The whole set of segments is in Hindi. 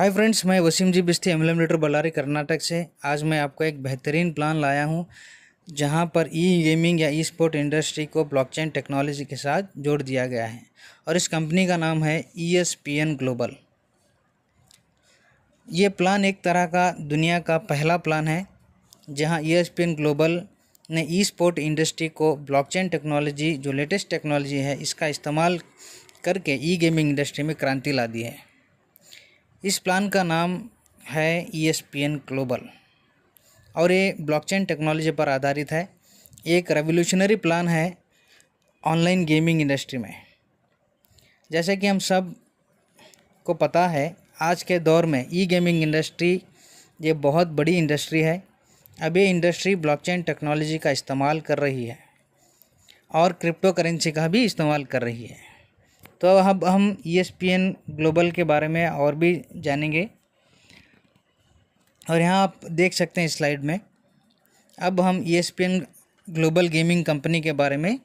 हाय फ्रेंड्स, मैं वसीम जी बिस्ती एमएलएम लीडर बल्लारी कर्नाटक से। आज मैं आपको एक बेहतरीन प्लान लाया हूं जहां पर ई गेमिंग या ई स्पोर्ट इंडस्ट्री को ब्लॉकचेन टेक्नोलॉजी के साथ जोड़ दिया गया है और इस कंपनी का नाम है ESPN ग्लोबल। ये प्लान एक तरह का दुनिया का पहला प्लान है जहां ESPN ग्लोबल ने ई स्पोर्ट इंडस्ट्री को ब्लॉकचेन टेक्नोलॉजी, जो लेटेस्ट टेक्नोलॉजी है, इसका इस्तेमाल करके ई गेमिंग इंडस्ट्री में क्रांति ला दी है। इस प्लान का नाम है ESPN ग्लोबल और ये ब्लॉकचेन टेक्नोलॉजी पर आधारित है। एक रेवोल्यूशनरी प्लान है ऑनलाइन गेमिंग इंडस्ट्री में। जैसे कि हम सब को पता है, आज के दौर में ई गेमिंग इंडस्ट्री ये बहुत बड़ी इंडस्ट्री है। अब ये इंडस्ट्री ब्लॉकचेन टेक्नोलॉजी का इस्तेमाल कर रही है और क्रिप्टो करेंसी का भी इस्तेमाल कर रही है। तो अब हम ESPN ग्लोबल के बारे में और भी जानेंगे और यहाँ आप देख सकते हैं स्लाइड में। अब हम ESPN ग्लोबल गेमिंग कंपनी के बारे में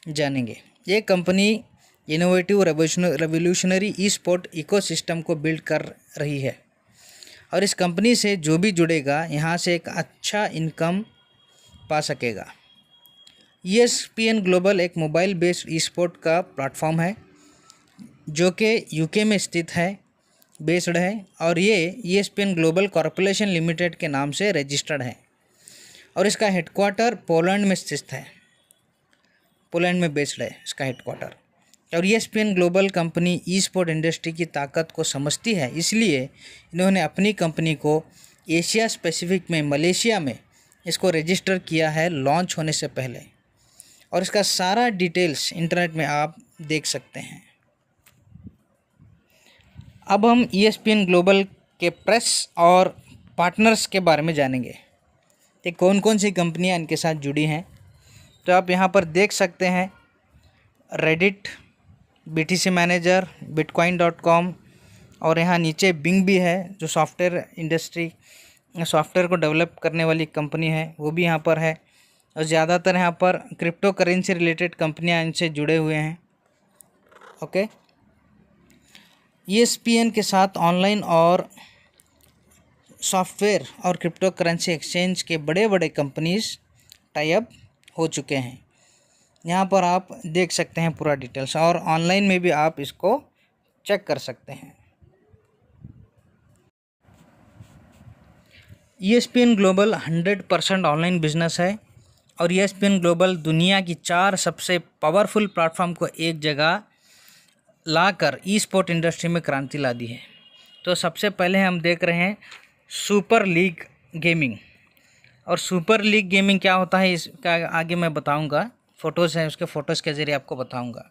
जानेंगे। ये कंपनी इनोवेटिव रेवोल्यूशनरी ई स्पोर्ट इकोसिस्टम को बिल्ड कर रही है और इस कंपनी से जो भी जुड़ेगा यहाँ से एक अच्छा इनकम पा सकेगा। ESPN ग्लोबल एक मोबाइल बेस्ड ई स्पोर्ट का प्लेटफॉर्म है जो कि UK में स्थित है, बेस्ड है, और ये ESPN ग्लोबल कॉर्पोरेशन लिमिटेड के नाम से रजिस्टर्ड है और इसका हेडक्वार्टर पोलैंड में स्थित है। पोलैंड में बेस्ड है इसका हेडक्वार्टर। और ESPN ग्लोबल कंपनी ई स्पोर्ट इंडस्ट्री की ताकत को समझती है, इसलिए इन्होंने अपनी कंपनी को एशिया स्पेसिफिक में मलेशिया में इसको रजिस्टर किया है लॉन्च होने से पहले, और इसका सारा डिटेल्स इंटरनेट में आप देख सकते हैं। अब हम ESPN ग्लोबल के प्रेस और पार्टनर्स के बारे में जानेंगे कि कौन कौन सी कंपनियां इनके साथ जुड़ी हैं। तो आप यहाँ पर देख सकते हैं रेडिट, BTC मैनेजर, bitcoin.com, और यहाँ नीचे बिंग भी है जो सॉफ्टवेयर को डेवलप करने वाली कंपनी है, वो भी यहाँ पर है। और ज़्यादातर यहाँ पर क्रिप्टो करेंसी रिलेटेड कंपनियाँ इनसे जुड़े हुए हैं। ओके, ESPN के साथ ऑनलाइन और सॉफ्टवेयर और क्रिप्टो करेंसी एक्सचेंज के बड़े बड़े कंपनीज टाई अप हो चुके हैं। यहाँ पर आप देख सकते हैं पूरा डिटेल्स, और ऑनलाइन में भी आप इसको चेक कर सकते हैं। ESPN ग्लोबल 100% ऑनलाइन बिजनेस है और ESPN ग्लोबल दुनिया की 4 सबसे पावरफुल प्लेटफॉर्म को एक जगह लाकर ई स्पोर्ट इंडस्ट्री में क्रांति ला दी है। तो सबसे पहले हम देख रहे हैं सुपर लीग गेमिंग। और सुपर लीग गेमिंग क्या होता है इसका आगे मैं बताऊंगा। फ़ोटोज़ हैं, उसके फ़ोटोज़ के ज़रिए आपको बताऊंगा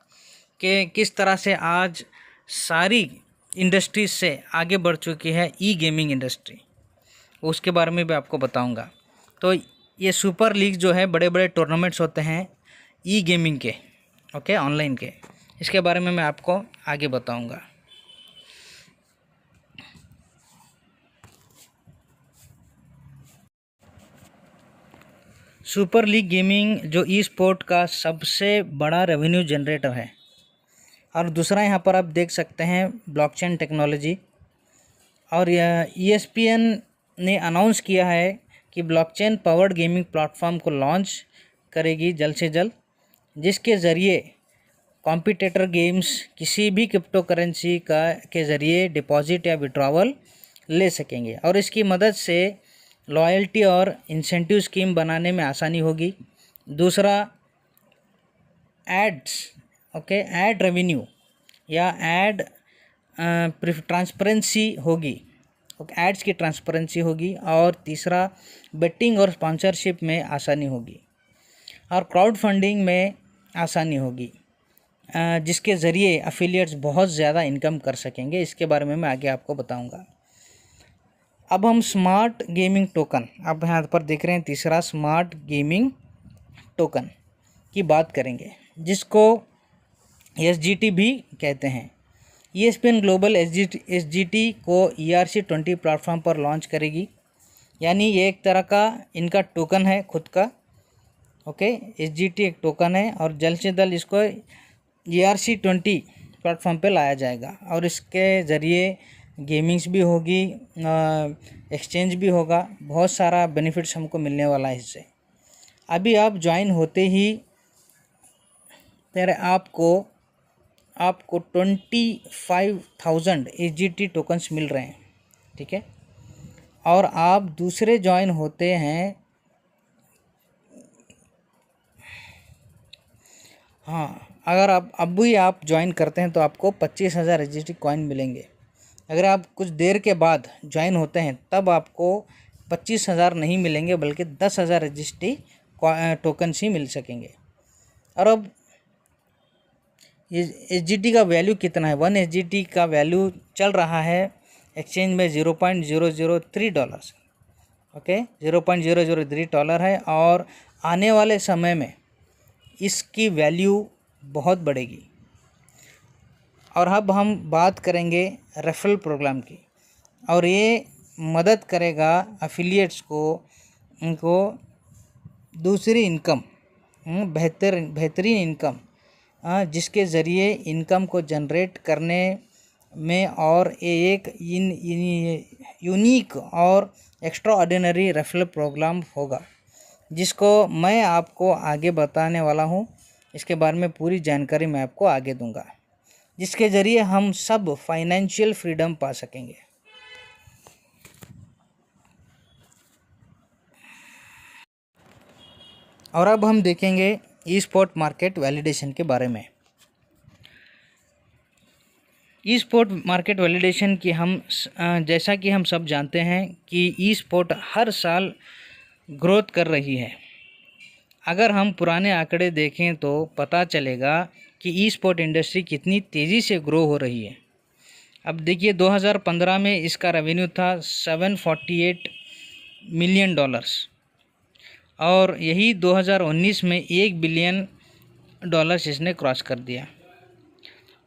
कि किस तरह से आज सारी इंडस्ट्रीज से आगे बढ़ चुकी है ई गेमिंग इंडस्ट्री, उसके बारे में भी आपको बताऊंगा। तो ये सुपर लीग जो है, बड़े बड़े टूर्नामेंट्स होते हैं ई गेमिंग के, ओके, ऑनलाइन के, इसके बारे में मैं आपको आगे बताऊंगा। सुपर लीग गेमिंग जो ई स्पोर्ट का सबसे बड़ा रेवेन्यू जनरेटर है। और दूसरा यहाँ पर आप देख सकते हैं ब्लॉकचेन टेक्नोलॉजी। और ESPN ने अनाउंस किया है कि ब्लॉकचेन पावर्ड गेमिंग प्लेटफॉर्म को लॉन्च करेगी जल्द से जल्द, जिसके ज़रिए कॉम्पिटिटर गेम्स किसी भी क्रिप्टो करेंसी के ज़रिए डिपॉजिट या विड्रॉवल ले सकेंगे और इसकी मदद से लॉयल्टी और इंसेंटिव स्कीम बनाने में आसानी होगी। दूसरा, एड्स, ओके, एड रेवेन्यू या एड ट्रांसपेरेंसी होगी, एड्स की ट्रांसपेरेंसी होगी। और तीसरा, बेटिंग और स्पॉन्सरशिप में आसानी होगी और क्राउड फंडिंग में आसानी होगी, जिसके ज़रिए एफिलिएट्स बहुत ज़्यादा इनकम कर सकेंगे। इसके बारे में मैं आगे आपको बताऊंगा। अब हम स्मार्ट गेमिंग टोकन, आप यहाँ पर देख रहे हैं तीसरा, स्मार्ट गेमिंग टोकन की बात करेंगे, जिसको SGT भी कहते हैं। ESPN ग्लोबल SGT को ERC20 प्लेटफॉर्म पर लॉन्च करेगी, यानी ये एक तरह का इनका टोकन है खुद का। ओके, SGT एक टोकन है और जल्द से जल्द इसको ERC20 प्लेटफॉर्म पे लाया जाएगा और इसके ज़रिए गेमिंग्स भी होगी, एक्सचेंज भी होगा, बहुत सारा बेनिफिट्स हमको मिलने वाला है इससे। अभी आप ज्वाइन होते ही तेरे आपको 25,000 SGT टोकन्स मिल रहे हैं, ठीक है। और आप दूसरे ज्वाइन होते हैं, हाँ, अगर आप अब भी आप ज्वाइन करते हैं तो आपको 25,000 SGT कॉइन मिलेंगे। अगर आप कुछ देर के बाद ज्वाइन होते हैं तब आपको 25,000 नहीं मिलेंगे, बल्कि 10,000 SGT टोकन्स ही मिल सकेंगे। और अब SGT का वैल्यू कितना है? 1 SGT का वैल्यू चल रहा है एक्सचेंज में $0.003, ओके, $0.003 है। और आने वाले समय में इसकी वैल्यू बहुत बढ़ेगी। और अब हम बात करेंगे रेफरल प्रोग्राम की, और ये मदद करेगा एफिलिएट्स को, उनको दूसरी इनकम, बेहतरीन इनकम, जिसके ज़रिए इनकम को जनरेट करने में, और ये एक यूनिक और एक्स्ट्रा ऑर्डिनरी रेफरल प्रोग्राम होगा, जिसको मैं आपको आगे बताने वाला हूँ। इसके बारे में पूरी जानकारी मैं आपको आगे दूंगा, जिसके ज़रिए हम सब फाइनेंशियल फ्रीडम पा सकेंगे। और अब हम देखेंगे ई स्पोर्ट मार्केट वैलिडेशन के बारे में। ई स्पोर्ट मार्केट वैलिडेशन की जैसा कि हम सब जानते हैं कि ई स्पोर्ट हर साल ग्रोथ कर रही है। अगर हम पुराने आंकड़े देखें तो पता चलेगा कि ई स्पोर्ट इंडस्ट्री कितनी तेज़ी से ग्रो हो रही है। अब देखिए, 2015 में इसका रेवेन्यू था $748 मिलियन, और यही 2019 में $1 बिलियन इसने क्रॉस कर दिया।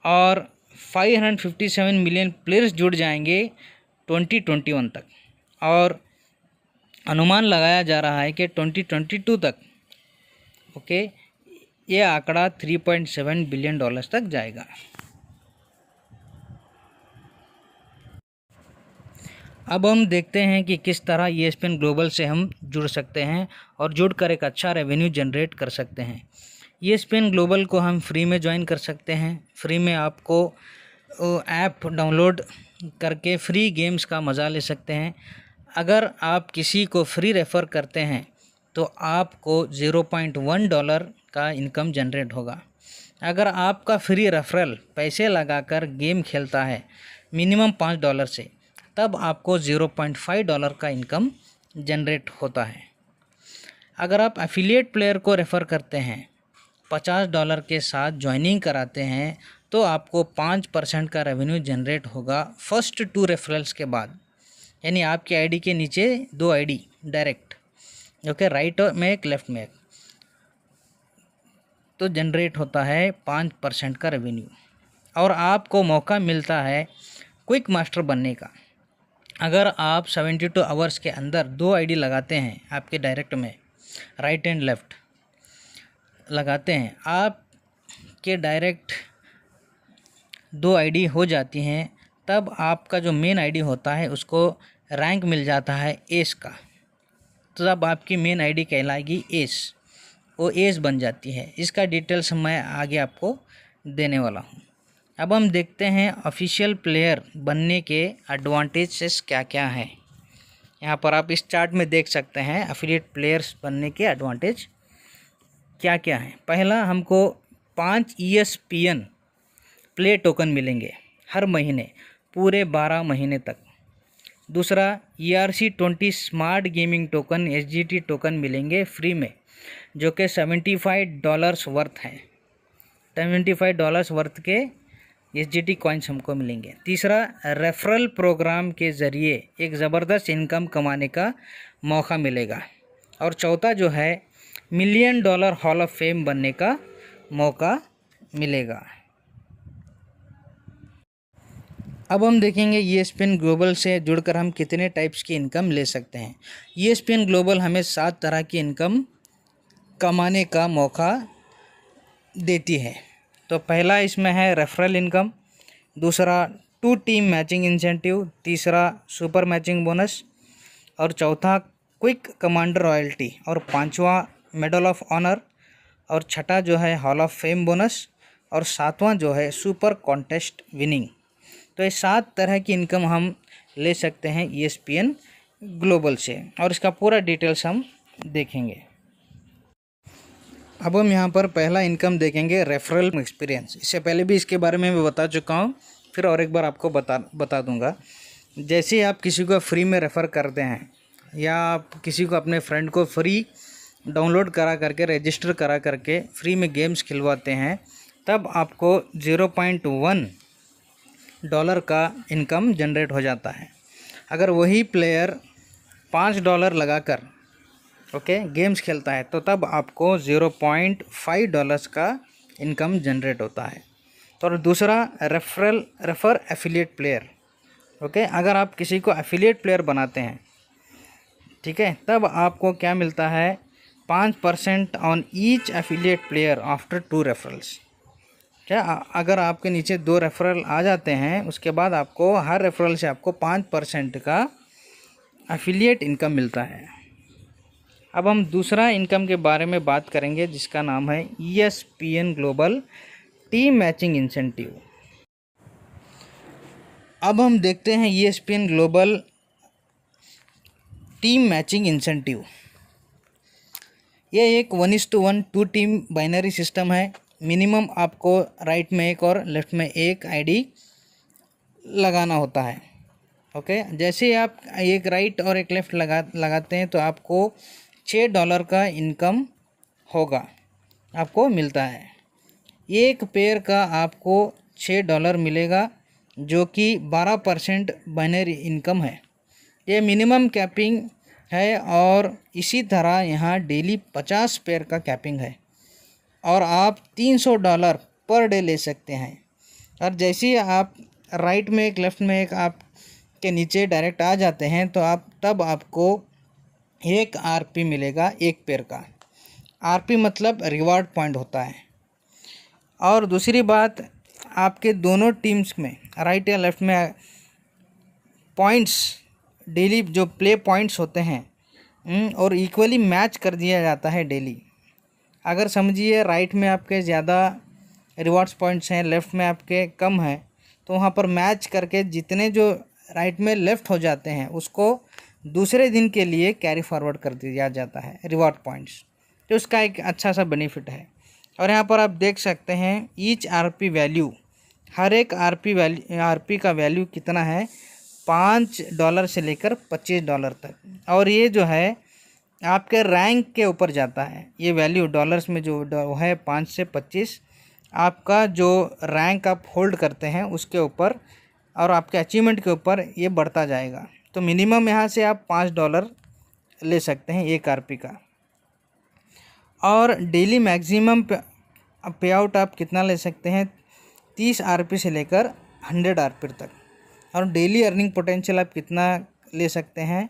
और 557 मिलियन प्लेयर्स जुड़ जाएंगे 2021 तक, और अनुमान लगाया जा रहा है कि 2022 तक, ओके, ये आंकड़ा $3.7 बिलियन तक जाएगा। अब हम देखते हैं कि किस तरह ESPN ग्लोबल से हम जुड़ सकते हैं और जुड़कर एक अच्छा रेवेन्यू जनरेट कर सकते हैं। ESPN ग्लोबल को हम फ्री में ज्वाइन कर सकते हैं। फ्री में आपको ऐप डाउनलोड करके फ्री गेम्स का मज़ा ले सकते हैं। अगर आप किसी को फ्री रेफ़र करते हैं तो आपको $0.1 का इनकम जनरेट होगा। अगर आपका फ्री रेफरल पैसे लगाकर गेम खेलता है मिनिमम $5 से, तब आपको $0.5 का इनकम जनरेट होता है। अगर आप एफिलिएट प्लेयर को रेफ़र करते हैं, $50 के साथ ज्वाइनिंग कराते हैं, तो आपको 5% का रेवेन्यू जनरेट होगा फर्स्ट 2 रेफरल्स के बाद। यानी आपकी आईडी के नीचे 2 आईडी डायरेक्ट, ओके, राइट में एक, लेफ़्ट में एक, तो जनरेट होता है 5% का रेवेन्यू। और आपको मौका मिलता है क्विक मास्टर बनने का। अगर आप 72 आवर्स के अंदर 2 आईडी लगाते हैं, आपके डायरेक्ट में राइट एंड लेफ़्ट लगाते हैं, आपके डायरेक्ट 2 आईडी हो जाती हैं, तब आपका जो मेन आईडी होता है उसको रैंक मिल जाता है एस का। तो तब आपकी मेन आईडी कहलाएगी एस, वो एस बन जाती है। इसका डिटेल्स मैं आगे आपको देने वाला हूँ। अब हम देखते हैं ऑफिशियल प्लेयर बनने के एडवांटेजेस क्या क्या हैं। यहाँ पर आप इस चार्ट में देख सकते हैं एफिलिएट प्लेयर्स बनने के एडवांटेज क्या क्या हैं। पहला, हमको 5 ESPN प्ले टोकन मिलेंगे हर महीने, पूरे 12 महीने तक। दूसरा, ERC20 smart gaming token SGT token मिलेंगे फ्री में, जो कि $75 वर्थ हैं। $75 वर्थ के SGT कॉइन्स हमको मिलेंगे। तीसरा, रेफरल प्रोग्राम के ज़रिए एक ज़बरदस्त इनकम कमाने का मौका मिलेगा। और चौथा जो है, $1 मिलियन हॉल ऑफ फेम बनने का मौका मिलेगा। अब हम देखेंगे ESPN ग्लोबल से जुड़कर हम कितने टाइप्स की इनकम ले सकते हैं। ESPN ग्लोबल हमें 7 तरह की इनकम कमाने का मौका देती है। तो पहला इसमें है रेफरल इनकम, दूसरा 2 टीम मैचिंग इंसेंटिव, तीसरा सुपर मैचिंग बोनस, और चौथा क्विक कमांडर रॉयल्टी, और पांचवा मेडल ऑफ ऑनर, और छठा जो है हॉल ऑफ फेम बोनस, और सातवां जो है सुपर कॉन्टेस्ट विनिंग। तो ये 7 तरह की इनकम हम ले सकते हैं ESPN ग्लोबल से, और इसका पूरा डिटेल्स हम देखेंगे। अब हम यहाँ पर पहला इनकम देखेंगे रेफरल एक्सपीरियंस। इससे पहले भी इसके बारे में मैं बता चुका हूँ, फिर और एक बार आपको बता दूँगा। जैसे ही आप किसी को फ्री में रेफ़र करते हैं या आप किसी को अपने फ्रेंड को फ्री डाउनलोड करा करके रजिस्टर करा करके फ्री में गेम्स खिलवाते हैं, तब आपको $0.1 का इनकम जनरेट हो जाता है। अगर वही प्लेयर $5 लगाकर गेम्स खेलता है तो तब आपको $0.5 का इनकम जनरेट होता है। तो और दूसरा रेफर एफिलिएट प्लेयर। अगर आप किसी को एफिलिएट प्लेयर बनाते हैं, ठीक है, तब आपको क्या मिलता है, 5% on each affiliate player after 2 referrals. क्या अगर आपके नीचे 2 रेफरल आ जाते हैं, उसके बाद आपको हर रेफरल से आपको 5% का एफिलिएट इनकम मिलता है। अब हम दूसरा इनकम के बारे में बात करेंगे, जिसका नाम है ESPN global team matching incentive. अब हम देखते हैं ESPN global team matching incentive. ये एक 1:1 2 टीम बाइनरी सिस्टम है। मिनिमम आपको राइट में एक और लेफ्ट में एक आईडी लगाना होता है। जैसे ही आप एक राइट और एक लेफ्ट लगाते हैं तो आपको $6 का इनकम होगा, आपको मिलता है। एक पेयर का आपको $6 मिलेगा, जो कि 12% बाइनरी इनकम है। ये मिनिमम कैपिंग है, और इसी तरह यहाँ डेली 50 पेयर का कैपिंग है, और आप $300 पर डे ले सकते हैं। और जैसे ही आप राइट में एक लेफ्ट में एक आप के नीचे डायरेक्ट आ जाते हैं तो तब आपको 1 RP मिलेगा एक पेयर का। RP मतलब रिवार्ड पॉइंट होता है। और दूसरी बात, आपके दोनों टीम्स में राइट या लेफ्ट में पॉइंट्स डेली जो प्ले पॉइंट्स होते हैं और इक्वली मैच कर दिया जाता है डेली। अगर समझिए राइट में आपके ज़्यादा रिवार्ड्स पॉइंट्स हैं, लेफ़्ट में आपके कम हैं, तो वहाँ पर मैच करके जितने जो राइट में लेफ़्ट हो जाते हैं उसको दूसरे दिन के लिए कैरी फॉरवर्ड कर दिया जाता है रिवार्ड पॉइंट्स। तो उसका एक अच्छा सा बेनिफिट है। और यहाँ पर आप देख सकते हैं ईच RP वैल्यू, हर एक RP का वैल्यू कितना है, $5 से लेकर $25 तक। और ये जो है आपके रैंक के ऊपर जाता है। ये वैल्यू डॉलर्स में जो है 5 से 25, आपका जो रैंक आप होल्ड करते हैं उसके ऊपर और आपके अचीवमेंट के ऊपर ये बढ़ता जाएगा। तो मिनिमम यहाँ से आप $5 ले सकते हैं एक RP का। और डेली मैक्सिमम पे आउट आप कितना ले सकते हैं, 30 RP से लेकर 100 RP तक। और डेली अर्निंग पोटेंशियल आप कितना ले सकते हैं,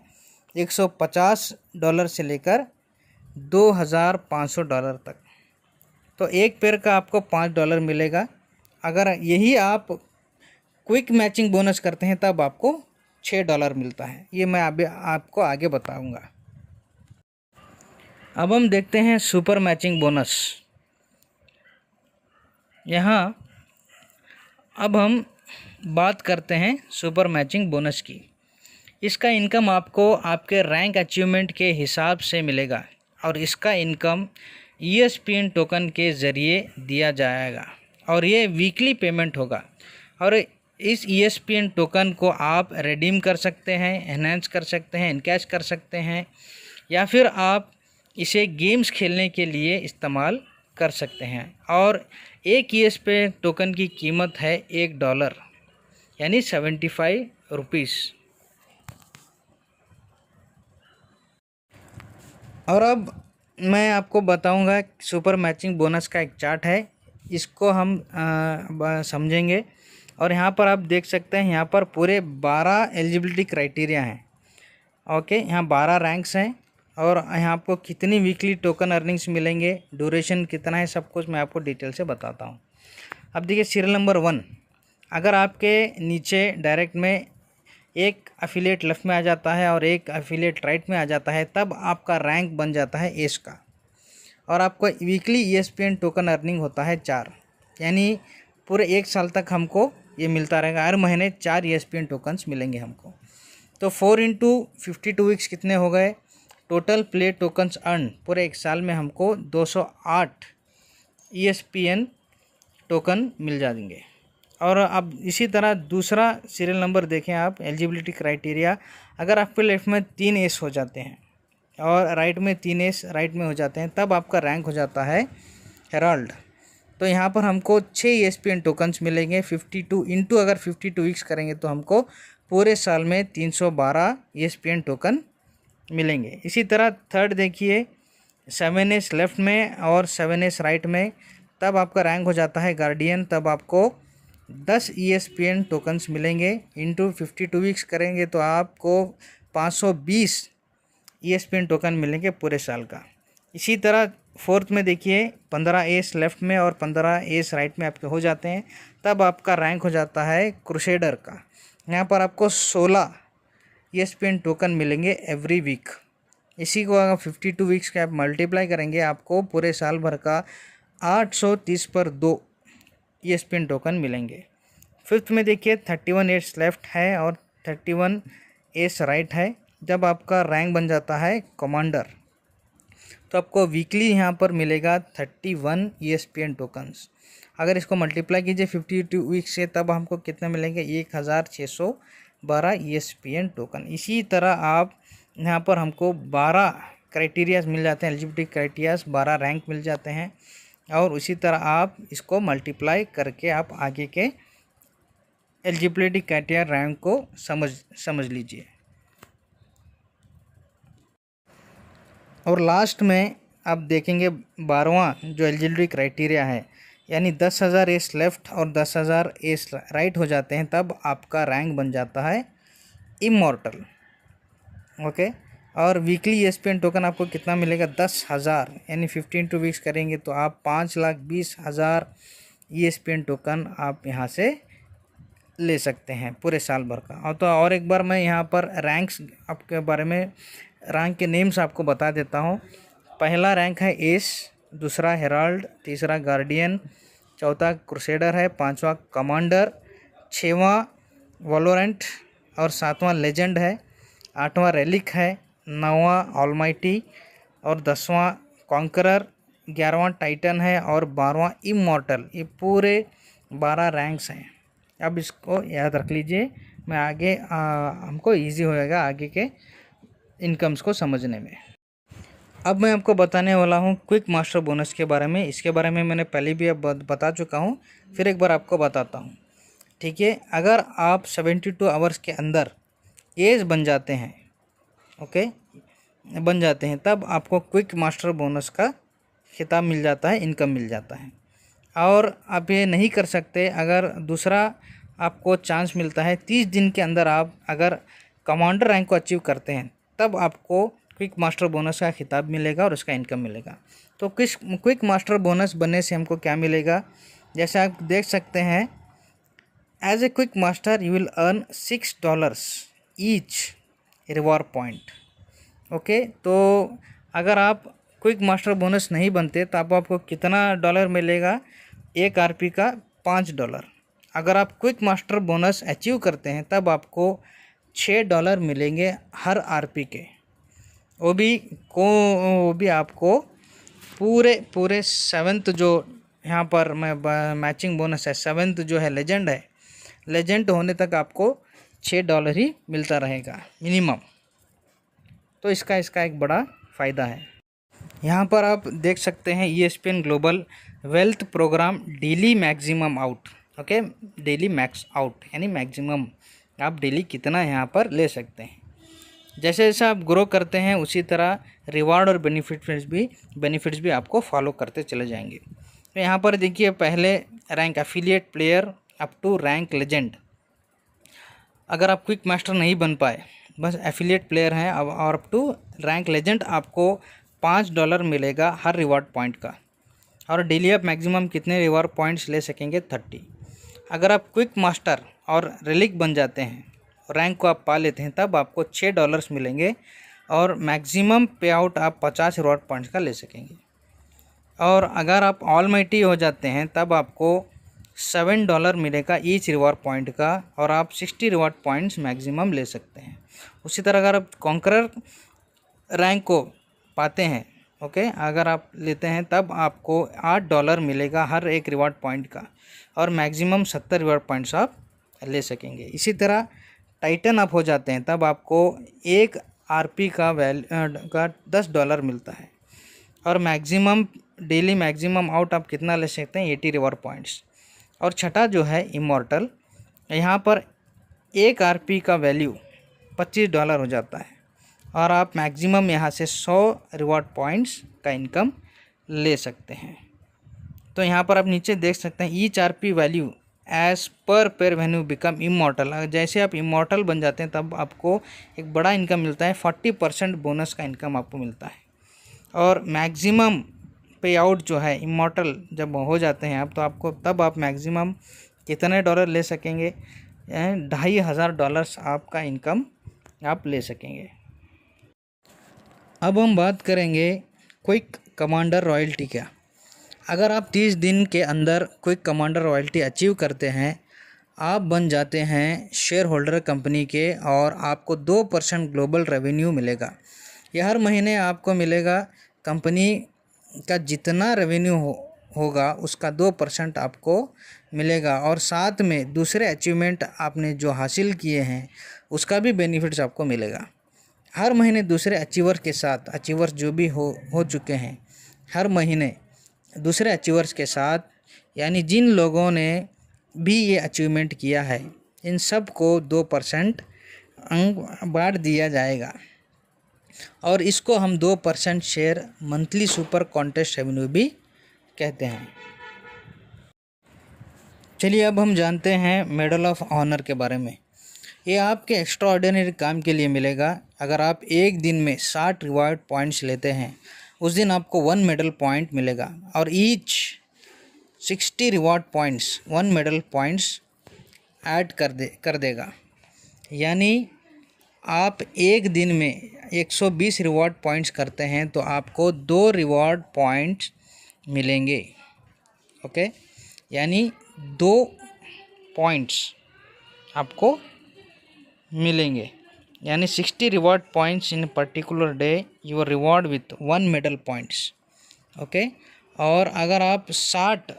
$150 से लेकर $2,500 तक। तो एक पेयर का आपको $5 मिलेगा। अगर यही आप क्विक मैचिंग बोनस करते हैं तब आपको $6 मिलता है। ये मैं अभी आपको आगे बताऊंगा। अब हम देखते हैं सुपर मैचिंग बोनस। यहाँ अब हम बात करते हैं सुपर मैचिंग बोनस की। इसका इनकम आपको आपके रैंक अचीवमेंट के हिसाब से मिलेगा, और इसका इनकम ESPN टोकन के ज़रिए दिया जाएगा, और ये वीकली पेमेंट होगा। और इस ESPN टोकन को आप रिडीम कर सकते हैं, एनहांस कर सकते हैं, इनकैश कर सकते हैं, या फिर आप इसे गेम्स खेलने के लिए इस्तेमाल कर सकते हैं। और एक ESPN टोकन की कीमत है $1, यानी 75 रुपीज़। और अब मैं आपको बताऊंगा सुपर मैचिंग बोनस का एक चार्ट है, इसको हम समझेंगे। और यहाँ पर आप देख सकते हैं, यहाँ पर पूरे 12 एलिजिबिलिटी क्राइटेरिया हैं। यहाँ 12 रैंक्स हैं, और यहाँ आपको कितनी वीकली टोकन अर्निंग्स मिलेंगे, ड्यूरेशन कितना है, सब कुछ मैं आपको डिटेल से बताता हूँ। अब देखिए सीरियल नंबर 1, अगर आपके नीचे डायरेक्ट में एक एफिलिएट लेफ़्ट में आ जाता है और एक एफिलिएट राइट में आ जाता है, तब आपका रैंक बन जाता है एस का। और आपको वीकली ESPN टोकन अर्निंग होता है 4, यानी पूरे 1 साल तक हमको ये मिलता रहेगा। हर महीने 4 ESPN टोकन्स मिलेंगे हमको। तो 4 इंटू 52 वीक्स कितने हो गए? टोटल प्ले टोकन्स अर्न पूरे 1 साल में हमको 208 ESPN टोकन मिल जाएंगे। और अब इसी तरह दूसरा सीरियल नंबर देखें आप, एलिजिबिलिटी क्राइटेरिया। अगर आपके लेफ्ट में 3 एस हो जाते हैं और राइट में 3 एस राइट में हो जाते हैं, तब आपका रैंक हो जाता है हेराल्ड। तो यहाँ पर हमको 6 ESPN टोकन्स मिलेंगे। 52 इंटू अगर 52 वीक्स करेंगे तो हमको पूरे साल में 312 ESPN टोकन मिलेंगे। इसी तरह थर्ड देखिए, 7 एस लेफ़्ट में और 7 एस राइट में, तब आपका रैंक हो जाता है गार्डियन। तब आपको 10 ESPN टोकन्स मिलेंगे। इंटू 52 वीक्स करेंगे तो आपको 520 ESPN टोकन मिलेंगे पूरे साल का। इसी तरह फोर्थ में देखिए, 15 एस लेफ़्ट में और 15 एस राइट में आपके हो जाते हैं, तब आपका रैंक हो जाता है क्रूसेडर का। यहाँ पर आपको 16 ESPN टोकन मिलेंगे एवरी वीक। इसी को अगर 52 वीक्स के आप मल्टीप्लाई करेंगे, आपको पूरे साल भर का 830 पर 2 ESPN टोकन मिलेंगे। फिफ्थ में देखिए, 31 एस लेफ़्ट है और 31 एस राइट है। जब आपका रैंक बन जाता है कमांडर, तो आपको वीकली यहाँ पर मिलेगा 31 ESPN टोकन्स। अगर इसको मल्टीप्लाई कीजिए 52 वीक्स से, तब हमको कितने मिलेंगे? 1612 ESPN टोकन। इसी तरह आप यहाँ पर हमको 12 क्राइटेरियाज मिल जाते हैं, एलिजिबिलिटी क्राइटेरियाज 12 रैंक मिल जाते हैं। और उसी तरह आप इसको मल्टीप्लाई करके आप आगे के एलिजिबिलिटी क्राइटेरिया रैंक को समझ लीजिए। और लास्ट में आप देखेंगे 12वां जो एलिजिबिलिटी क्राइटेरिया है, यानी 10,000 एस लेफ़्ट और 10,000 एस राइट हो जाते हैं, तब आपका रैंक बन जाता है इमॉर्टल। ओके। और वीकली ESPN टोकन आपको कितना मिलेगा? 10,000, यानी 52 वीक्स करेंगे तो आप 5,20,000 ESPN टोकन आप यहाँ से ले सकते हैं पूरे साल भर का। और तो और एक बार मैं यहाँ पर रैंक्स आपके बारे में, रैंक के नेम्स आपको बता देता हूँ। पहला रैंक है एस, दूसरा हेराल्ड, तीसरा गार्डियन, चौथा क्रूसेडर है, पांचवा कमांडर, छठवां वोलोरेंट और सातवां लेजेंड है, आठवां रेलिक है, नौवां ऑलमाइटी और 10वां कॉन्करर, 11वां टाइटन है और 12वां इमॉर्टल। ये पूरे 12 रैंक्स हैं। अब इसको याद रख लीजिए, मैं आगे हमको इजी हो जाएगा आगे के इनकम्स को समझने में। अब मैं आपको बताने वाला हूँ क्विक मास्टर बोनस के बारे में। इसके बारे में मैंने पहले भी अब बता चुका हूँ, फिर एक बार आपको बताता हूँ। ठीक है, अगर आप 72 आवर्स के अंदर एज बन जाते हैं, ओके, बन जाते हैं, तब आपको क्विक मास्टर बोनस का खिताब मिल जाता है, इनकम मिल जाता है। और आप ये नहीं कर सकते, अगर दूसरा आपको चांस मिलता है 30 दिन के अंदर आप अगर कमांडर रैंक को अचीव करते हैं, तब आपको क्विक मास्टर बोनस का खिताब मिलेगा और उसका इनकम मिलेगा। तो क्विक मास्टर बोनस बनने से हमको क्या मिलेगा? जैसे आप देख सकते हैं, as a quick master you will earn $6 each reward point. Okay, तो अगर आप क्विक मास्टर बोनस नहीं बनते तो आपको कितना डॉलर मिलेगा? एक RP का $5। अगर आप क्विक मास्टर बोनस अचीव करते हैं, तब आपको $6 मिलेंगे हर RP के। वो भी आपको पूरे 7th जो यहाँ पर मैचिंग बोनस है, 7th जो है लेजेंड है, लेजेंड होने तक आपको $6 ही मिलता रहेगा मिनिमम। तो इसका एक बड़ा फ़ायदा है। यहाँ पर आप देख सकते हैं ESPN global wealth program daily maximum out. Okay, daily max out यानी मैक्सिमम आप डेली कितना यहाँ पर ले सकते हैं। जैसे जैसे आप ग्रो करते हैं, उसी तरह रिवार्ड और बेनिफिट्स भी आपको फॉलो करते चले जाएंगे। तो यहाँ पर देखिए, पहले rank affiliate player up to rank legend. अगर आप क्विक मास्टर नहीं बन पाए, बस एफिलिएट प्लेयर हैं अब, और अप टू रैंक लेजेंड आपको $5 मिलेगा हर रिवार्ड पॉइंट का। और डेली आप मैक्सिमम कितने रिवार्ड पॉइंट्स ले सकेंगे? 30। अगर आप क्विक मास्टर और रिलीक बन जाते हैं, रैंक को आप पा लेते हैं, तब आपको $6 मिलेंगे और मैक्सिमम पे आउट आप 50 रिवॉर्ड पॉइंट्स का ले सकेंगे। और अगर आप ऑलमाइटी हो जाते हैं तब आपको $7 मिलेगा ईच रिवॉर्ड पॉइंट का, और आप 60 रिवॉर्ड पॉइंट्स मैक्सिमम ले सकते हैं। उसी तरह अगर आप कॉन्करर रैंक को पाते हैं, ओके, अगर आप लेते हैं तब आपको $8 मिलेगा हर एक रिवॉर्ड पॉइंट का, और मैक्सिमम 70 रिवॉर्ड पॉइंट्स आप ले सकेंगे। इसी तरह टाइटन अप हो जाते हैं तब आपको एक आरपी का $10 मिलता है, और मैक्सिमम डेली मैक्सिमम आउट आप कितना ले सकते हैं, 80 रिवॉर्ड पॉइंट्स। और छठा जो है इमॉर्टल, यहाँ पर एक आरपी का वैल्यू $25 हो जाता है, और आप मैक्सिमम यहाँ से 100 रिवॉर्ड पॉइंट्स का इनकम ले सकते हैं। तो यहाँ पर आप नीचे देख सकते हैं each RP value as per pair venue become immortal. जैसे आप इमॉर्टल बन जाते हैं तब आपको एक बड़ा इनकम मिलता है, 40% बोनस का इनकम आपको मिलता है। और मैक्सिमम पे आउट जो है इमॉर्टल जब हो जाते हैं आप, तो आपको तब आप मैक्सिमम कितने डॉलर ले सकेंगे, $2,500 आपका इनकम आप ले सकेंगे। अब हम बात करेंगे क्विक कमांडर रॉयल्टी का। अगर आप 30 दिन के अंदर क्विक कमांडर रॉयल्टी अचीव करते हैं, आप बन जाते हैं शेयर होल्डर कंपनी के, और आपको 2% ग्लोबल रेवेन्यू मिलेगा। यह हर महीने आपको मिलेगा। कंपनी का जितना रेवेन्यू होगा उसका 2% आपको मिलेगा, और साथ में दूसरे अचीवमेंट आपने जो हासिल किए हैं उसका भी बेनिफिट्स आपको मिलेगा। हर महीने दूसरे अचीवर्स के साथ, अचीवर्स जो भी हो चुके हैं, हर महीने दूसरे अचीवर्स के साथ, यानी जिन लोगों ने भी ये अचीवमेंट किया है, इन सब को 2% अंक बांट दिया जाएगा, और इसको हम 2% share monthly super contest revenue भी कहते हैं। चलिए अब हम जानते हैं मेडल ऑफ ऑनर के बारे में। ये आपके एक्स्ट्रा ऑर्डिनरी काम के लिए मिलेगा। अगर आप एक दिन में 60 रिवॉर्ड पॉइंट्स लेते हैं, उस दिन आपको 1 मेडल पॉइंट मिलेगा, और each 60 reward points 1 medal points add कर देगा। यानी आप एक दिन में 120 रिवॉर्ड पॉइंट्स करते हैं तो आपको 2 रिवॉर्ड पॉइंट्स मिलेंगे, ओके, यानी 2 पॉइंट्स आपको मिलेंगे, यानी 60 reward points in particular day you are rewarded with 1 medal points, okay. और अगर आप 60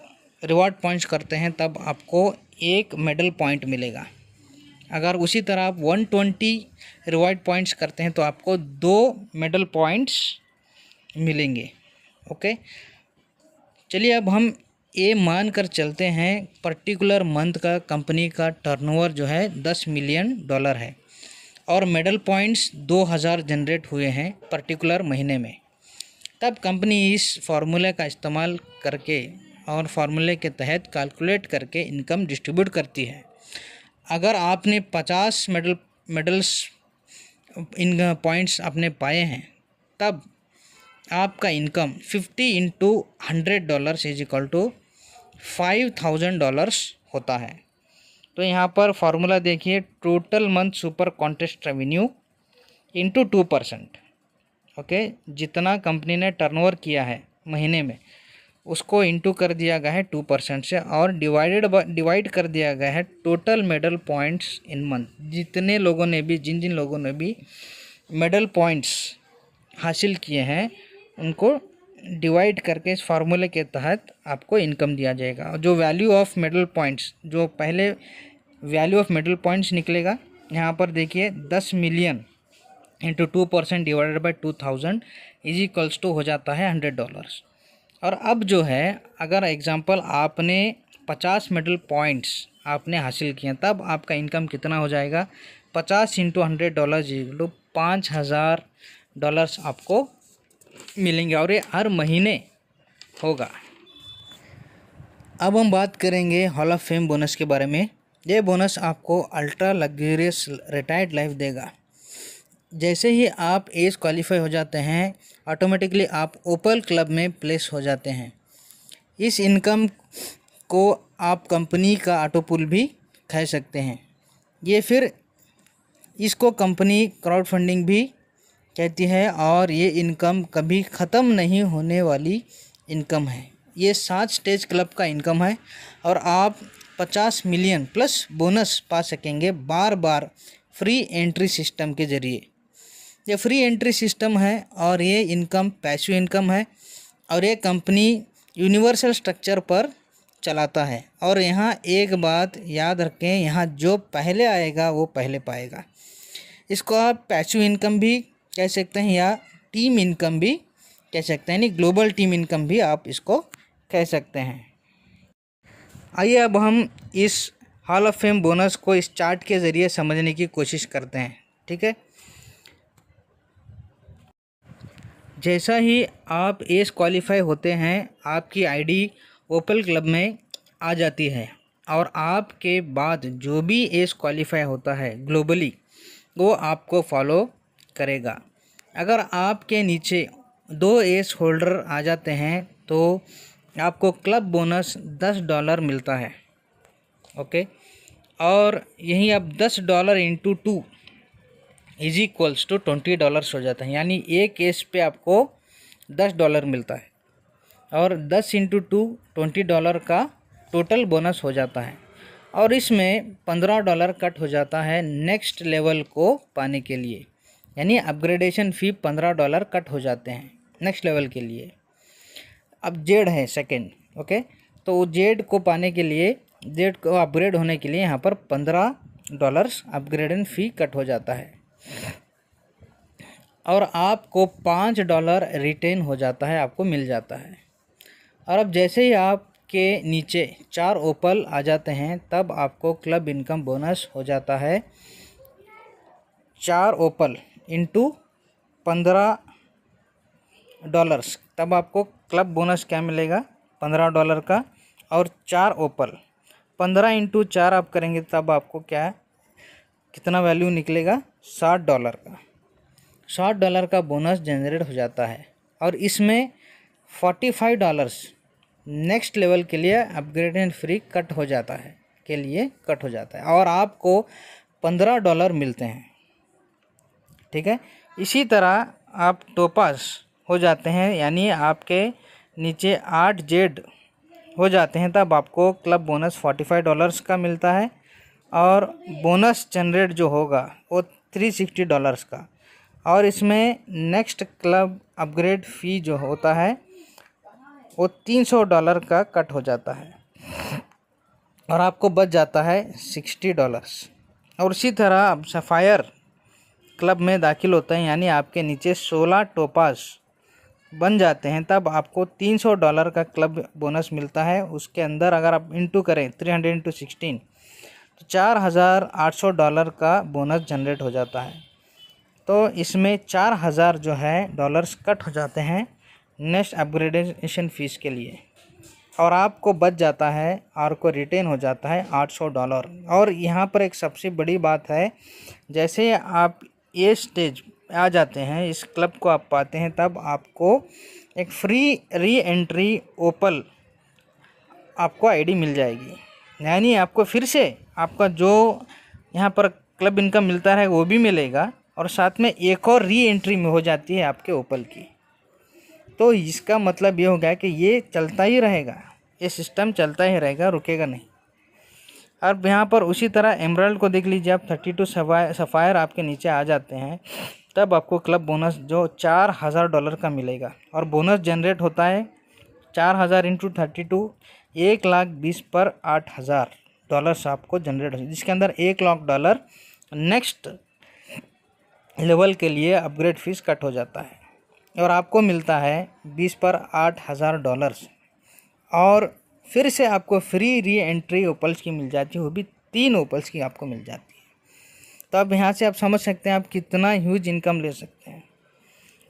रिवॉर्ड पॉइंट्स करते हैं तब आपको 1 मेडल पॉइंट मिलेगा। अगर उसी तरह आप 120 रिवॉर्ड पॉइंट्स करते हैं तो आपको 2 मेडल पॉइंट्स मिलेंगे, ओके। चलिए अब हम ये मान कर चलते हैं पर्टिकुलर मंथ का कंपनी का टर्नओवर जो है $10 मिलियन है, और मेडल पॉइंट्स 2000 जनरेट हुए हैं पर्टिकुलर महीने में। तब कंपनी इस फार्मूले का इस्तेमाल करके और फार्मूले के तहत कैलकुलेट करके इनकम डिस्ट्रीब्यूट करती है। अगर आपने 50 मेडल्स इन पॉइंट्स आपने पाए हैं, तब आपका इनकम 50 × $100 इज इक्वल टू $5,000 होता है। तो यहाँ पर फार्मूला देखिए, total month super contest revenue into 2%, okay. जितना कंपनी ने टर्नओवर किया है महीने में उसको इंटू कर दिया गया है 2% से, और डिवाइड कर दिया गया है total medal points in month. जिन जिन लोगों ने भी मेडल पॉइंट्स हासिल किए हैं उनको डिवाइड करके इस फार्मूले के तहत आपको इनकम दिया जाएगा। जो वैल्यू ऑफ मेडल पॉइंट्स, जो पहले वैल्यू ऑफ मेडल पॉइंट्स निकलेगा, यहाँ पर देखिए 10 million into 2% divided by 2000 is equals to हो जाता है $100। और अब जो है, अगर एग्जांपल आपने 50 मेडल पॉइंट्स आपने हासिल किए, तब आपका इनकम कितना हो जाएगा, 50 × $100 $5,000 आपको मिलेंगे, और ये हर महीने होगा। अब हम बात करेंगे हॉल ऑफ फेम बोनस के बारे में। ये बोनस आपको अल्ट्रा लग्जरियस रिटायर्ड लाइफ देगा। जैसे ही आप एज क्वालिफाई हो जाते हैं, ऑटोमेटिकली आप ओपल क्लब में प्लेस हो जाते हैं। इस इनकम को आप कंपनी का ऑटो पुल भी खरीद सकते हैं। ये फिर इसको कंपनी क्राउड फंडिंग भी कहती है और ये इनकम कभी ख़त्म नहीं होने वाली इनकम है। ये 7 स्टेज क्लब का इनकम है और आप 50 मिलियन प्लस बोनस पा सकेंगे बार बार फ्री एंट्री सिस्टम के ज़रिए। ये फ्री एंट्री सिस्टम है और ये इनकम पैसिव इनकम है और ये कंपनी यूनिवर्सल स्ट्रक्चर पर चलाता है। और यहाँ एक बात याद रखें, यहाँ जो पहले आएगा वो पहले पाएगा। इसको आप पैसिव इनकम भी कह सकते हैं या टीम इनकम भी कह सकते हैं, यानी ग्लोबल टीम इनकम भी आप इसको कह सकते हैं। आइए अब हम इस हॉल ऑफ फेम बोनस को इस चार्ट के ज़रिए समझने की कोशिश करते हैं। ठीक है, जैसा ही आप एस क्वालिफाई होते हैं आपकी आईडी ओपल क्लब में आ जाती है और आपके बाद जो भी एस क्वालिफाई होता है ग्लोबली वो आपको फॉलो करेगा। अगर आपके नीचे 2 एस होल्डर आ जाते हैं तो आपको क्लब बोनस $10 मिलता है। ओके, और यही अब $10 इंटू 2 इज इक्वल्स टू $20 हो जाता है, यानी एक केस पे आपको $10 मिलता है और 10 इंटू 2 $20 का टोटल बोनस हो जाता है। और इसमें $15 कट हो जाता है नेक्स्ट लेवल को पाने के लिए, यानी अपग्रेडेशन फ़ी $15 कट हो जाते हैं नेक्स्ट लेवल के लिए। अब जेड है सेकंड। ओके, तो जेड को पाने के लिए, जेड को अपग्रेड होने के लिए यहाँ पर $15 अपग्रेडेशन फ़ी कट हो जाता है और आपको $5 रिटेन हो जाता है, आपको मिल जाता है। और अब जैसे ही आपके नीचे 4 ओपल आ जाते हैं तब आपको क्लब इनकम बोनस हो जाता है 4 ओपल इंटू $15। तब आपको क्लब बोनस क्या मिलेगा, $15 का। और 4 ओपल 15 इंटू 4 आप करेंगे तब आपको क्या है, कितना वैल्यू निकलेगा, $60 का। $60 का बोनस जनरेट हो जाता है और इसमें $45 नेक्स्ट लेवल के लिए अपग्रेडेशन फ्री कट हो जाता है और आपको $15 मिलते हैं। ठीक है, इसी तरह आप टोपास हो जाते हैं, यानी आपके नीचे 8 जेड हो जाते हैं तब आपको क्लब बोनस $45 का मिलता है और बोनस जनरेट जो होगा वो $360 का। और इसमें नेक्स्ट क्लब अपग्रेड फ़ी जो होता है वो $300 का कट हो जाता है और आपको बच जाता है $60। और इसी तरह आप सफ़ायर क्लब में दाखिल होते हैं, यानी आपके नीचे 16 टोपास बन जाते हैं तब आपको $300 का क्लब बोनस मिलता है। उसके अंदर अगर आप इंटू करें 300 इंटू 16 तो $4800 का बोनस जनरेट हो जाता है। तो इसमें 4000 जो है डॉलर्स कट हो जाते हैं नेक्स्ट अपग्रेडेशन फ़ीस के लिए और आपको बच जाता है और को रिटेन हो जाता है $800। और यहाँ पर एक सबसे बड़ी बात है, जैसे आप ये स्टेज आ जाते हैं, इस क्लब को आप पाते हैं तब आपको एक फ्री री एंट्री ओपल आपको आईडी मिल जाएगी, यानी आपको फिर से आपका जो यहाँ पर क्लब इनकम मिलता है वो भी मिलेगा और साथ में एक और री एंट्री में हो जाती है आपके ओपल की। तो इसका मतलब ये हो गया कि ये चलता ही रहेगा, ये सिस्टम चलता ही रहेगा, रुकेगा नहीं। अब यहाँ पर उसी तरह एमराल्ड को देख लीजिए आप, 32 सफ़ायर आपके नीचे आ जाते हैं तब आपको क्लब बोनस जो $4000 का मिलेगा और बोनस जनरेट होता है 4000 इंटू 32 $1,20,000 पर $8000 आपको जनरेट हो, जिसके अंदर $1,00,000 नेक्स्ट लेवल के लिए अपग्रेड फीस कट हो जाता है और आपको मिलता है 20 पर $8000। और फिर से आपको फ्री री एंट्री ओपल्स की मिल जाती है, वो भी 3 ओपल्स की आपको मिल जाती है। तो अब यहाँ से आप समझ सकते हैं आप कितना ह्यूज इनकम ले सकते हैं।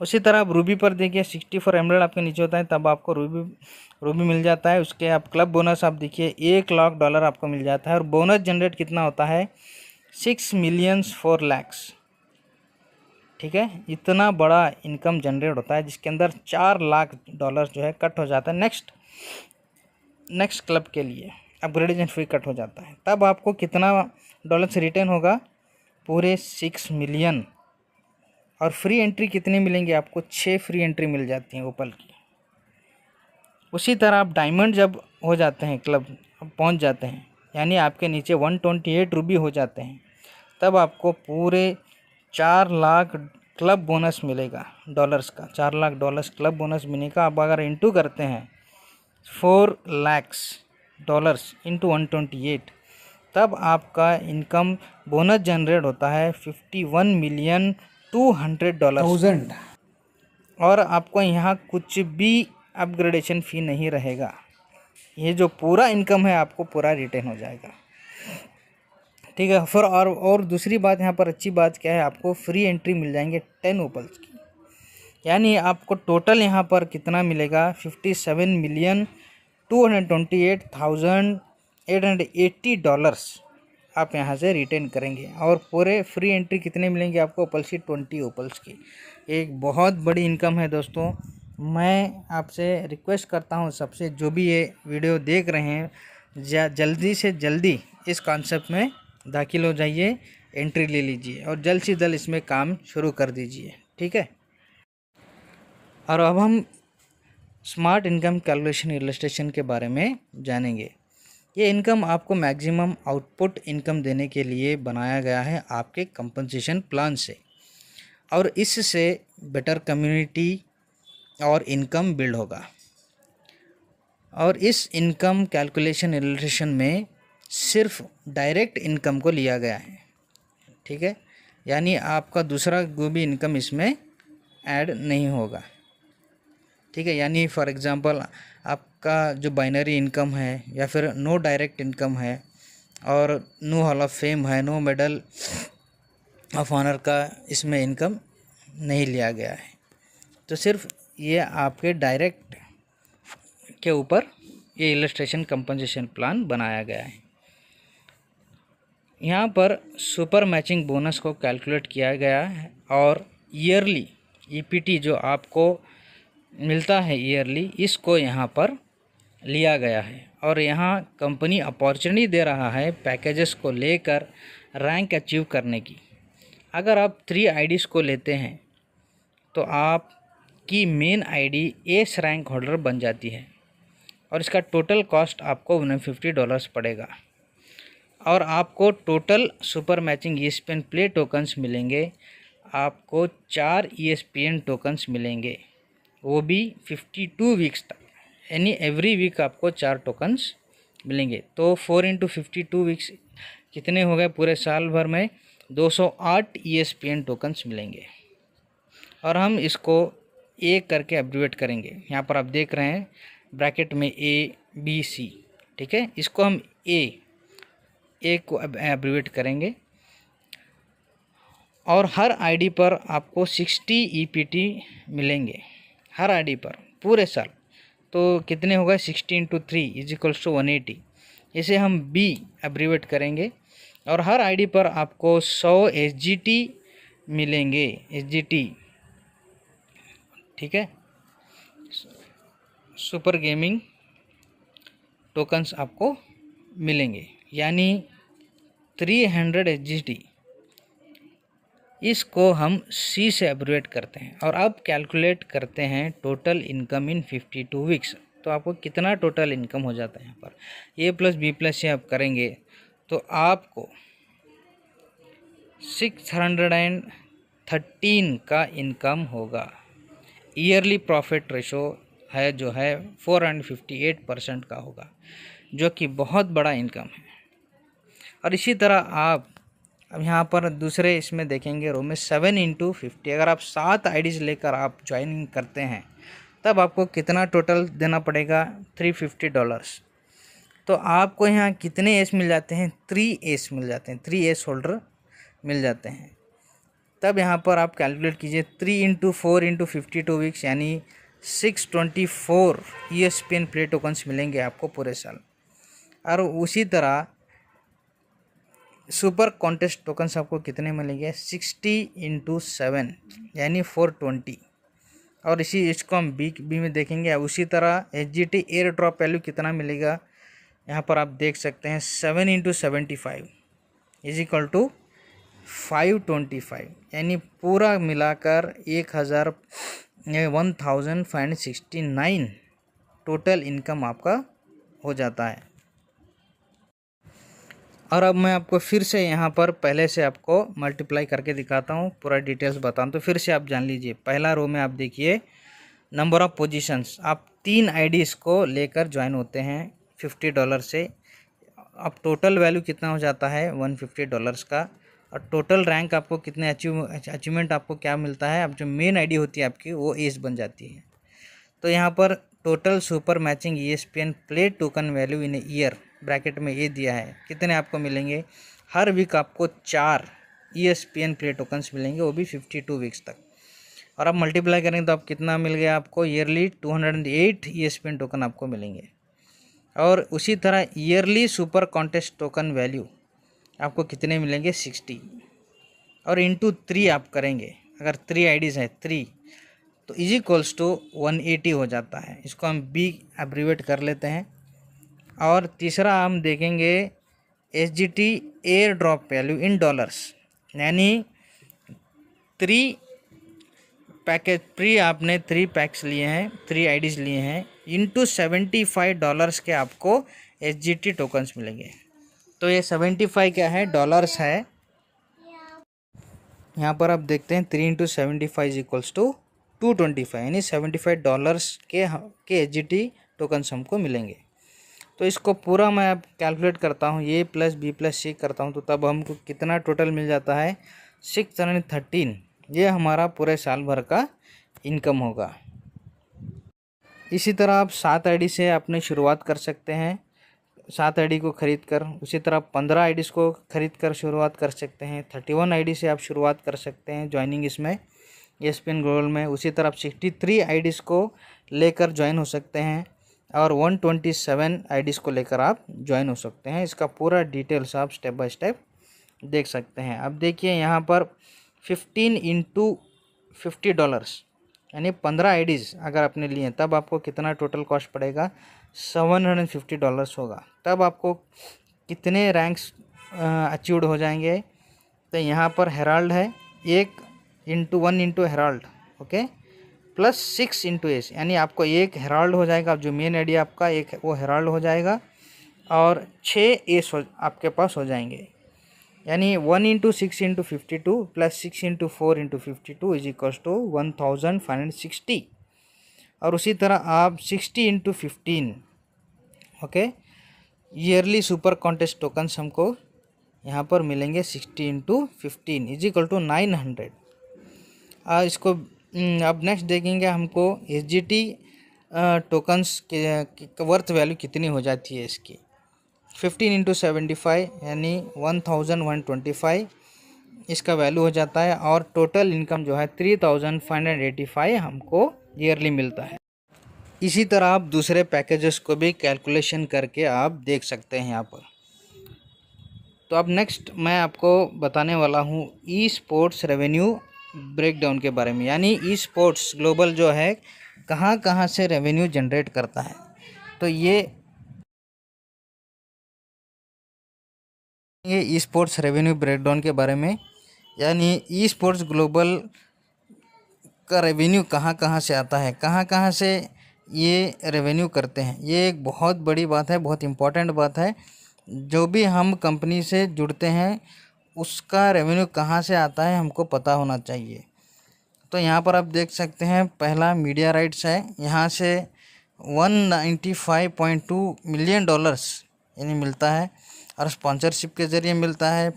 उसी तरह आप रूबी पर देखिए 64 एमराल्ड आपके नीचे होता है तब आपको रूबी मिल जाता है। उसके आप क्लब बोनस आप देखिए $1,00,000 आपको मिल जाता है और बोनस जनरेट कितना होता है 6 मिलियन 4 lakhs। ठीक है, इतना बड़ा इनकम जनरेट होता है जिसके अंदर $4 लाख जो है कट हो जाता है नेक्स्ट क्लब के लिए। अपग्रेडेशन फ़ी कट हो जाता है, तब आपको कितना डॉलर से रिटर्न होगा, पूरे 6 मिलियन। और फ्री एंट्री कितनी मिलेंगी आपको, 6 फ्री एंट्री मिल जाती हैं ओपल की। उसी तरह आप डायमंड जब हो जाते हैं, क्लब पहुंच जाते हैं, यानी आपके नीचे 128 रूबी हो जाते हैं, तब आपको पूरे 4 लाख क्लब बोनस मिलेगा डॉलर्स का। 4 लाख डॉलर्स क्लब बोनस मिलने का आप अगर इंटू करते हैं 4 लाख्स डॉलर्स इंटू 128, तब आपका इनकम बोनस जनरेट होता है 51,200,000। और आपको यहाँ कुछ भी अपग्रेडेशन फ़ी नहीं रहेगा, ये जो पूरा इनकम है आपको पूरा रिटर्न हो जाएगा, ठीक है। फिर और दूसरी बात यहाँ पर अच्छी बात क्या है, आपको फ्री एंट्री मिल जाएंगे 10 ओपल्स की, यानी आपको टोटल यहाँ पर कितना मिलेगा, 57,228,880 डॉलर्स आप यहाँ से रिटर्न करेंगे। और पूरे फ्री एंट्री कितने मिलेंगे आपको, ओपल सी 20 ओपल्स की। एक बहुत बड़ी इनकम है दोस्तों। मैं आपसे रिक्वेस्ट करता हूँ सबसे, जो भी ये वीडियो देख रहे हैं, जल्दी से जल्दी इस कॉन्सेप्ट में दाखिल हो जाइए, एंट्री ले लीजिए और जल्द से जल्द इसमें काम शुरू कर दीजिए, ठीक है। और अब हम स्मार्ट इनकम कैलकुलेशन इलस्ट्रेशन के बारे में जानेंगे। ये इनकम आपको मैक्सिमम आउटपुट इनकम देने के लिए बनाया गया है आपके कंपनसेशन प्लान से, और इससे बेटर कम्युनिटी और इनकम बिल्ड होगा। और इस इनकम कैलकुलेशन इलस्ट्रेशन में सिर्फ डायरेक्ट इनकम को लिया गया है, ठीक है, यानी आपका दूसरा कोई भी इनकम इसमें ऐड नहीं होगा, ठीक है। यानी फॉर एग्ज़ाम्पल आपका जो बाइनरी इनकम है, या फिर नो डायरेक्ट इनकम है, और नो हॉल ऑफ फेम है, नो मेडल ऑफ ऑनर का इसमें इनकम नहीं लिया गया है। तो सिर्फ ये आपके डायरेक्ट के ऊपर ये इलस्ट्रेशन कंपनसेशन प्लान बनाया गया है। यहाँ पर सुपर मैचिंग बोनस को कैलकुलेट किया गया है, और ईयरली ईपीटी जो आपको मिलता है ईयरली, इसको यहाँ पर लिया गया है। और यहाँ कंपनी अपॉर्चुनिटी दे रहा है पैकेजेस को लेकर रैंक अचीव करने की। अगर आप 3 आईडीज़ को लेते हैं तो आपकी main ID S rank holder बन जाती है, और इसका टोटल कॉस्ट आपको $150 पड़ेगा। और आपको total super matching ESPN play tokens मिलेंगे, आपको 4 ESPN टोकन्स मिलेंगे, वो भी 52 वीक्स तक, यानी एवरी वीक आपको 4 टोकन्स मिलेंगे। तो 4 × 52 वीक्स कितने हो गए, पूरे साल भर में 208 ESPN टोकन्स मिलेंगे। और हम इसको ए करके एब्रीवेट करेंगे। यहाँ पर आप देख रहे हैं ब्रैकेट में ABC, ठीक है, इसको हम ए को एब्रीवेट करेंगे। और हर आईडी पर आपको 60 EPT मिलेंगे, हर आईडी पर पूरे साल। तो कितने होगा, 60 × 3 = 180। इसे हम बी एब्रीवेट करेंगे। और हर आईडी पर आपको 100 SGT मिलेंगे, SGT, ठीक है, सुपर गेमिंग टोकन्स आपको मिलेंगे, यानी 300 SGT। इसको हम सी से एब्रीवेट करते हैं। और अब कैलकुलेट करते हैं टोटल इनकम इन 52 वीक्स। तो आपको कितना टोटल इनकम हो जाता है, यहाँ पर A + B + C आप करेंगे तो आपको 613 का इनकम होगा। ईयरली प्रॉफिट रेशो है जो है 458% का होगा, जो कि बहुत बड़ा इनकम है। और इसी तरह आप अब यहाँ पर दूसरे इसमें देखेंगे रो में 7 × 50। अगर आप 7 आईडीज़ लेकर आप ज्वाइनिंग करते हैं तब आपको कितना टोटल देना पड़ेगा, $350। तो आपको यहाँ कितने एस मिल जाते हैं, 3 एस मिल जाते हैं, 3 एस होल्डर मिल जाते हैं। तब यहाँ पर आप कैलकुलेट कीजिए 3 × 4 × 52 वीक्स, यानी 624 ESPN प्ले टोकन्स मिलेंगे आपको पूरे साल। और उसी तरह सुपर कॉन्टेस्ट टोकन्स आपको कितने मिलेंगे, 60 × 7 यानी 420। और इसको हम बी में देखेंगे। उसी तरह SGT एयर ड्रॉप वैल्यू कितना मिलेगा, यहाँ पर आप देख सकते हैं 7 इंटू 75 इज इक्वल टू 525, यानी पूरा मिलाकर 1569 टोटल इनकम आपका हो जाता है। और अब मैं आपको फिर से यहाँ पर पहले से आपको मल्टीप्लाई करके दिखाता हूँ, पूरा डिटेल्स बताऊँ तो फिर से आप जान लीजिए। पहला रो में आप देखिए नंबर ऑफ़ पोजीशंस, आप 3 आईडीज़ को लेकर ज्वाइन होते हैं $50 से। अब टोटल वैल्यू कितना हो जाता है $150 का। और टोटल रैंक आपको कितने अचीवमेंट आपको क्या मिलता है, अब जो मेन आईडी होती है आपकी वो एज बन जाती है। तो यहाँ पर total super matching ESPN play token value in year bracket में ये दिया है, कितने आपको मिलेंगे। हर वीक आपको 4 ESPN प्ले टोकन्स मिलेंगे, वो भी 52 वीक्स तक। और आप मल्टीप्लाई करेंगे तो आप कितना मिल गया आपको, ईयरली 208 ESPN टोकन आपको मिलेंगे। और उसी तरह yearly super contest token value आपको कितने मिलेंगे, 60। और इंटू 3 आप करेंगे, अगर 3 आईडीज़ है 3 तो इज इक्वल्स टू 180 हो जाता है। इसको हम बी एब्रीवेट कर लेते हैं। और तीसरा हम देखेंगे SGT air drop value in dollars, यानी 3 पैकेज प्री आपने 3 पैक्स लिए हैं, 3 आईडीज़ लिए हैं, इंटू $75 के आपको SGT टोकन्स मिलेंगे। तो ये 75 क्या है, डॉलर्स है। यहाँ पर आप देखते हैं 3 इंटू 75 इज इक्वल्स टू 225, यानी $75 के SGT टोकन्स हमको मिलेंगे। तो इसको पूरा मैं अब कैलकुलेट करता हूँ, A plus B plus C करता हूँ, तो तब हमको कितना टोटल मिल जाता है, 613। ये हमारा पूरे साल भर का इनकम होगा। इसी तरह आप 7 आईडी से अपने शुरुआत कर सकते हैं, 7 आईडी को ख़रीद कर। उसी तरह 15 आईडीज़ को ख़रीद कर शुरुआत कर सकते हैं। 31 आईडी से आप शुरुआत कर सकते हैं ज्वाइनिंग इसमें ESPN ग्लोबल में। उसी तरह आप 63 आईडीज़ को लेकर ज्वाइन हो सकते हैं और 127 आईडीज़ को लेकर आप ज्वाइन हो सकते हैं। इसका पूरा डिटेल्स आप स्टेप बाय स्टेप देख सकते हैं। अब देखिए यहाँ पर 15 इंटू $50, यानी 15 आईडीज़ अगर आपने लिए हैं तब आपको कितना टोटल कॉस्ट पड़ेगा, $750 होगा। तब आपको कितने रैंक्स अचीव्ड हो जाएंगे, तो यहाँ पर हेराल्ड है 1 into Herald, okay, plus 6 into S, यानी आपको 1 हेराल्ड हो जाएगा। जो मेन आईडी आपका एक वो हेराल्ड हो जाएगा और 6 एस आपके पास हो जाएंगे, यानी 1 into 6 into 52 plus 6 into 4 into 52 is equals to 1560। और उसी तरह आप 60 into 15, okay, yearly super contest tokens हमको यहाँ पर मिलेंगे 60 इंटू 15 इज इक्वल टू 900। इसको अब नेक्स्ट देखेंगे हमको SGT टोकन्स के वर्थ वैल्यू कितनी हो जाती है इसकी। 15 इंटू 75 यानी 1125 इसका वैल्यू हो जाता है। और टोटल इनकम जो है 3585 हमको ईयरली मिलता है। इसी तरह आप दूसरे पैकेजेस को भी कैलकुलेशन करके आप देख सकते हैं यहाँ पर। तो अब नेक्स्ट मैं आपको बताने वाला हूँ ई स्पोर्ट्स रेवेन्यू ब्रेकडाउन के बारे में, यानी ई स्पोर्ट्स ग्लोबल जो है कहाँ कहाँ से रेवेन्यू जनरेट करता है। तो ये ई स्पोर्ट्स रेवेन्यू ब्रेकडाउन के बारे में, यानी ई स्पोर्ट्स ग्लोबल का रेवेन्यू कहाँ कहाँ से आता है, कहाँ कहाँ से ये रेवेन्यू करते हैं। ये एक बहुत बड़ी बात है, बहुत इम्पोर्टेंट बात है। जो भी हम कंपनी से जुड़ते हैं उसका रेवेन्यू कहाँ से आता है हमको पता होना चाहिए। तो यहाँ पर आप देख सकते हैं पहला मीडिया राइट्स है, यहाँ से $195.2 मिलियन यानी मिलता है। और स्पॉन्सरशिप के ज़रिए मिलता है,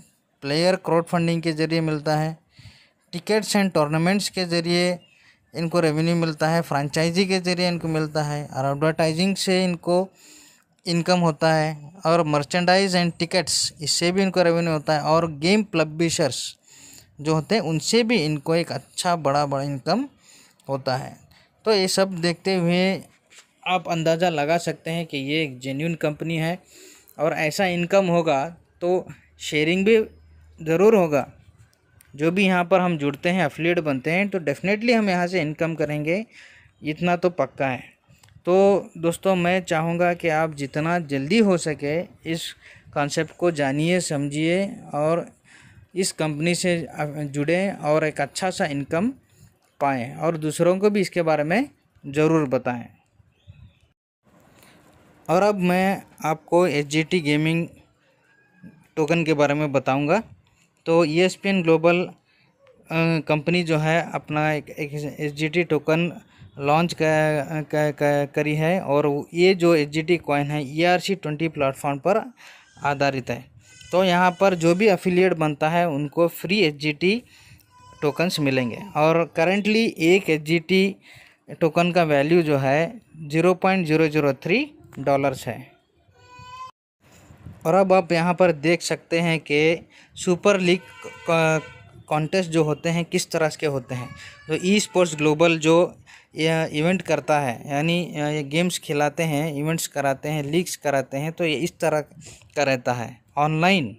प्लेयर क्राउड फंडिंग के ज़रिए मिलता है, टिकट्स एंड टूर्नामेंट्स के ज़रिए इनको रेवेन्यू मिलता है, फ्रेंचाइजी के ज़रिए इनको मिलता है, और एडवर्टाइजिंग से इनको इनकम होता है, और मर्चेंडाइज एंड टिकट्स इससे भी इनको रेवेन्यू होता है, और गेम पब्लिशर्स जो होते हैं उनसे भी इनको एक अच्छा बड़ा इनकम होता है। तो ये सब देखते हुए आप अंदाज़ा लगा सकते हैं कि ये एक जेन्युइन कंपनी है और ऐसा इनकम होगा तो शेयरिंग भी ज़रूर होगा। जो भी यहाँ पर हम जुड़ते हैं, एफिलिएट बनते हैं, तो डेफिनेटली हम यहाँ से इनकम करेंगे, इतना तो पक्का है। तो दोस्तों मैं चाहूँगा कि आप जितना जल्दी हो सके इस कॉन्सेप्ट को जानिए, समझिए और इस कंपनी से जुड़ें और एक अच्छा सा इनकम पाएँ और दूसरों को भी इसके बारे में ज़रूर बताएं। और अब मैं आपको SGT गेमिंग टोकन के बारे में बताऊंगा। तो ESPN ग्लोबल कंपनी जो है अपना एक SGT टोकन लॉन्च करी है और ये जो SGT कॉइन है ERC20 प्लेटफॉर्म पर आधारित है। तो यहाँ पर जो भी एफिलिएट बनता है उनको फ्री SGT टोकन्स मिलेंगे और करेंटली एक SGT टोकन का वैल्यू जो है $0.003 है। और अब आप यहाँ पर देख सकते हैं कि सुपर लीग कॉन्टेस्ट जो होते हैं किस तरह के होते हैं। तो ई स्पोर्ट्स ग्लोबल जो इवेंट करता है, यानी ये गेम्स खिलाते हैं, इवेंट्स कराते हैं, लीग्स कराते हैं, तो ये इस तरह का रहता है ऑनलाइन।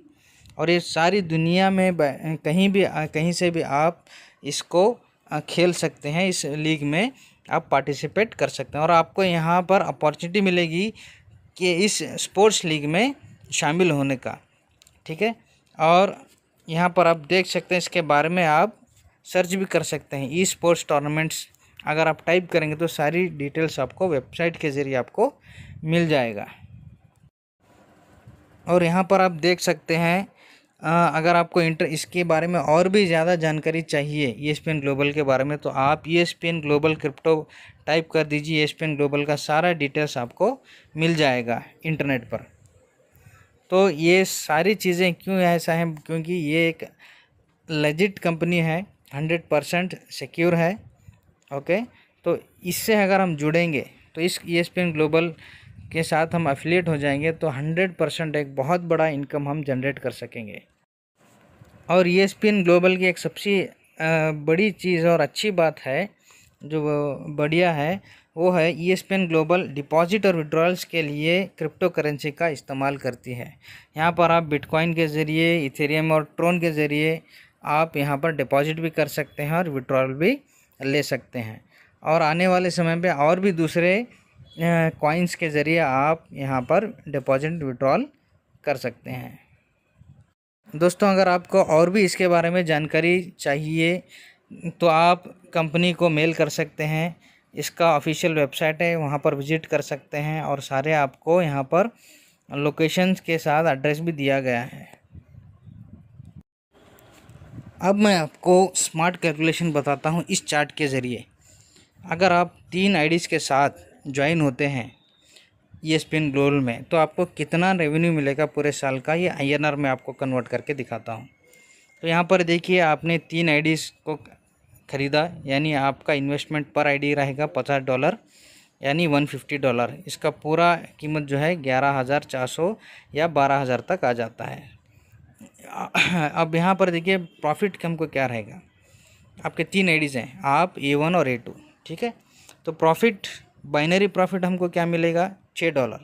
और ये सारी दुनिया में कहीं से भी आप इसको खेल सकते हैं। इस लीग में आप पार्टिसिपेट कर सकते हैं और आपको यहाँ पर अपॉर्चुनिटी मिलेगी कि इस स्पोर्ट्स लीग में शामिल होने का। ठीक है, और यहाँ पर आप देख सकते हैं, इसके बारे में आप सर्च भी कर सकते हैं। ई स्पोर्ट्स टूर्नामेंट्स अगर आप टाइप करेंगे तो सारी डिटेल्स आपको वेबसाइट के ज़रिए आपको मिल जाएगा। और यहाँ पर आप देख सकते हैं अगर आपको इसके बारे में और भी ज़्यादा जानकारी चाहिए ESPN ग्लोबल के बारे में, तो आप ESPN ग्लोबल क्रिप्टो टाइप कर दीजिए। ESPN ग्लोबल का सारा डिटेल्स आपको मिल जाएगा इंटरनेट पर। तो ये सारी चीज़ें क्यों ऐसा है, क्योंकि ये एक लेजिट कंपनी है, 100% सिक्योर है। ओके, तो इससे अगर हम जुड़ेंगे तो इस ESPN ग्लोबल के साथ हम एफिलिएट हो जाएंगे तो 100% एक बहुत बड़ा इनकम हम जनरेट कर सकेंगे। और ESPN ग्लोबल की एक सबसे बड़ी चीज़ और अच्छी बात है, जो बढ़िया है, वो है ESPN ग्लोबल डिपॉजिट और विड्रॉल्स के लिए क्रिप्टो करेंसी का इस्तेमाल करती है। यहाँ पर आप बिटकॉइन के ज़रिए, इथेरियम और ट्रोन के ज़रिए आप यहाँ पर डिपॉजिट भी कर सकते हैं और विड्रॉल भी ले सकते हैं। और आने वाले समय पे और भी दूसरे कॉइन्स के ज़रिए आप यहाँ पर डिपॉजिट विड्रॉल कर सकते हैं। दोस्तों अगर आपको और भी इसके बारे में जानकारी चाहिए तो आप कंपनी को मेल कर सकते हैं। इसका ऑफिशियल वेबसाइट है, वहाँ पर विज़िट कर सकते हैं और सारे आपको यहाँ पर लोकेशंस के साथ एड्रेस भी दिया गया है। अब मैं आपको स्मार्ट कैलकुलेशन बताता हूँ इस चार्ट के ज़रिए। अगर आप 3 आईडीज़ के साथ ज्वाइन होते हैं ESPN ग्लोबल में तो आपको कितना रेवेन्यू मिलेगा पूरे साल का, ये INR में आपको कन्वर्ट करके दिखाता हूँ। तो यहाँ पर देखिए, आपने 3 आईडीज़ को ख़रीदा, यानी आपका इन्वेस्टमेंट पर आईडी रहेगा $50 यानी $150। इसका पूरा कीमत जो है 11,400 या 12,000 तक आ जाता है। अब यहाँ पर देखिए प्रॉफिट हमको क्या रहेगा। आपके 3 आईडीज़ हैं, आप A1 और A2, ठीक है। तो प्रॉफिट, बाइनरी प्रॉफिट हमको क्या मिलेगा, $6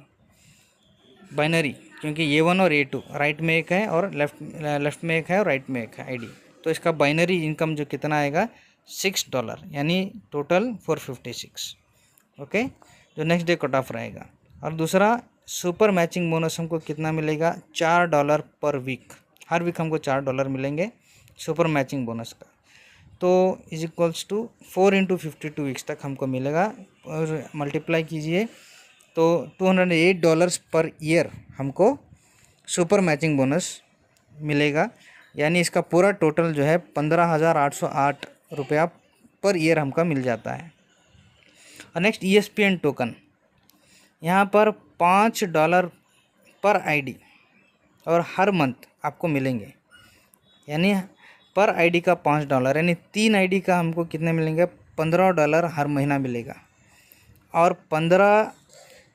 बाइनरी, क्योंकि A1 और A2 राइट में एक है और लेफ़्ट में एक है और राइट में एक है आईडी। तो इसका बाइनरी इनकम जो कितना आएगा, $6, यानी टोटल 456। ओके, जो नेक्स्ट डे कट ऑफ रहेगा। और दूसरा सुपर मैचिंग बोनस हमको कितना मिलेगा, $4 पर वीक। हर वीक हमको $4 मिलेंगे सुपर मैचिंग बोनस का। तो इज इक्वल्स टू 4 × 52 वीक्स तक हमको मिलेगा और मल्टीप्लाई कीजिए तो $208 पर ईयर हमको सुपर मैचिंग बोनस मिलेगा। यानी इसका पूरा टोटल जो है 15,808 रुपया पर ईयर हमका मिल जाता है। और नेक्स्ट ESPN टोकन, यहाँ पर $5 पर आईडी और हर मंथ आपको मिलेंगे, यानी पर आईडी का $5, यानी 3 आईडी का हमको कितने मिलेंगे, $15 हर महीना मिलेगा। और $15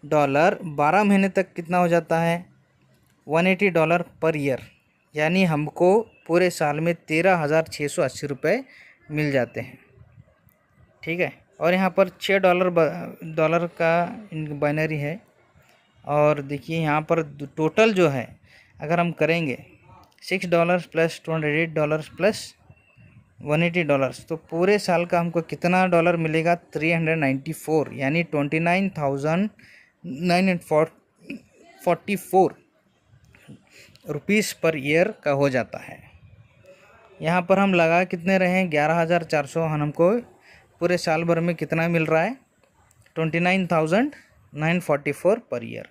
12 महीने तक कितना हो जाता है, $180 पर ईयर, यानी हमको पूरे साल में 13,680 रुपये मिल जाते हैं। ठीक है, और यहाँ पर $6 का बाइनरी है। और देखिए यहाँ पर टोटल जो है अगर हम करेंगे $6 + $208 + $180। तो पूरे साल का हमको कितना डॉलर मिलेगा? 394, यानी 29,944 रुपीज़ पर ईयर का हो जाता है। यहाँ पर हम लगा कितने रहे हैं? 11,400। हमको पूरे साल भर में कितना मिल रहा है? 29,944 पर ईयर।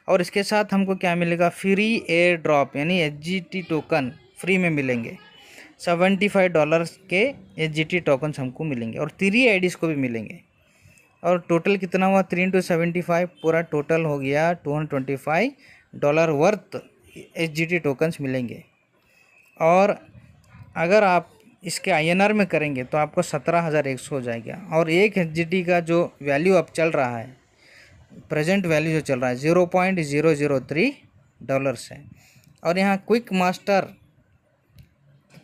और इसके साथ हमको क्या मिलेगा? फ्री एयर ड्रॉप, यानी SGT टोकन फ्री में मिलेंगे। $75 के SGT टोकन्स हमको मिलेंगे और 3 IDs को भी मिलेंगे। और टोटल कितना हुआ? 3 × 75, पूरा टोटल हो गया $225 वर्थ SGT टोकन्स मिलेंगे। और अगर आप इसके INR में करेंगे तो आपको 17,100 हो जाएगा। और एक SGT का जो वैल्यू अब चल रहा है, प्रेजेंट वैल्यू जो चल रहा है, $0.003 है। और यहाँ क्विक मास्टर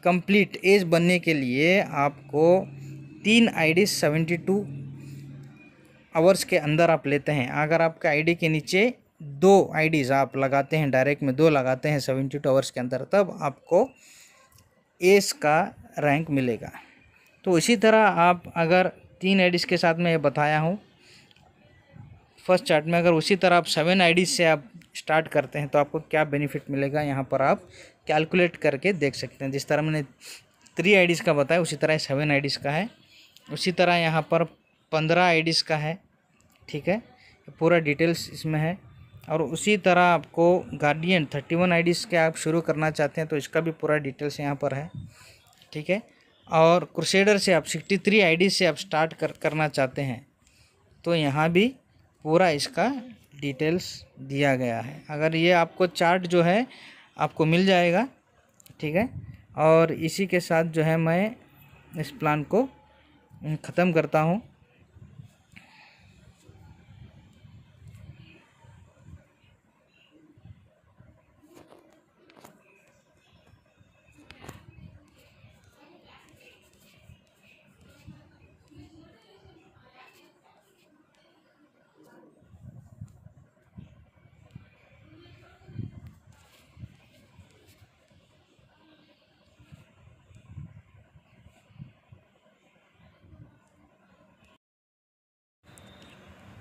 कंप्लीट एज बनने के लिए आपको 3 IDs 72 आवर्स के अंदर आप लेते हैं। अगर आपका ID के नीचे 2 IDs आप लगाते हैं, डायरेक्ट में 2 लगाते हैं 72 आवर्स के अंदर, तब आपको एस का रैंक मिलेगा। तो इसी तरह आप अगर 3 IDs के साथ मैं ये बताया हूँ फर्स्ट चार्ट में, अगर उसी तरह आप 7 IDs से आप स्टार्ट करते हैं तो आपको क्या बेनिफिट मिलेगा, यहाँ पर आप कैलकुलेट करके देख सकते हैं। जिस तरह मैंने 3 IDs का बताया उसी तरह 7 IDs का है, उसी तरह यहाँ पर 15 IDs का है। ठीक है, पूरा डिटेल्स इसमें है। और उसी तरह आपको गार्डियन 31 IDs के आप शुरू करना चाहते हैं तो इसका भी पूरा डिटेल्स यहाँ पर है। ठीक है, और क्रूसेडर से आप 63 IDs से आप स्टार्ट करना चाहते हैं तो यहाँ भी पूरा इसका डिटेल्स दिया गया है। अगर ये आपको चार्ट जो है आपको मिल जाएगा। ठीक है, और इसी के साथ जो है मैं इस प्लान को ख़त्म करता हूँ।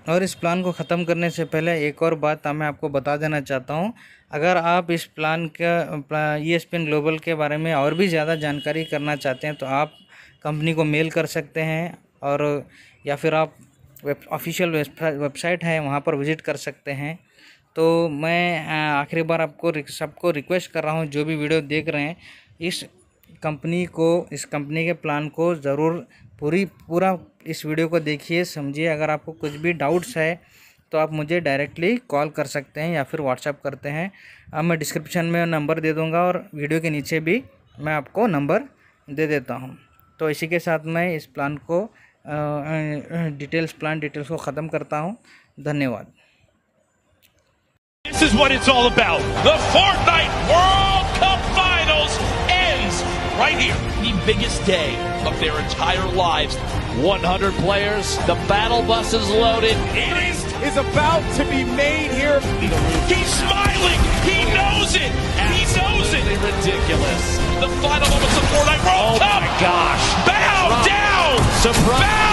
और इस प्लान को ख़त्म करने से पहले एक और बात मैं आपको बता देना चाहता हूँ। अगर आप इस प्लान का ESPN ग्लोबल के बारे में और भी ज़्यादा जानकारी करना चाहते हैं तो आप कंपनी को मेल कर सकते हैं, और या फिर आप ऑफिशियल वेबसाइट है वहाँ पर विज़िट कर सकते हैं। तो मैं आखिरी बार आपको सबको रिक्वेस्ट कर रहा हूँ, जो भी वीडियो देख रहे हैं, इस कंपनी के प्लान को ज़रूर पूरा इस वीडियो को देखिए, समझिए। अगर आपको कुछ भी डाउट्स है तो आप मुझे डायरेक्टली कॉल कर सकते हैं या फिर व्हाट्सएप करते हैं। अब मैं डिस्क्रिप्शन में नंबर दे दूंगा और वीडियो के नीचे भी मैं आपको नंबर दे देता हूं। तो इसी के साथ मैं इस प्लान को डिटेल्स को ख़त्म करता हूं। धन्यवाद। This is what it's all about. The Fortnite World Cup Finals ends right here. The biggest day of their entire lives. 100 players. The battle bus is loaded. It is about to be made here. He's smiling. He knows it. He knows it. Ridiculous. The final moments of Fortnite World Cup. Oh my gosh. Bow down. Surprise.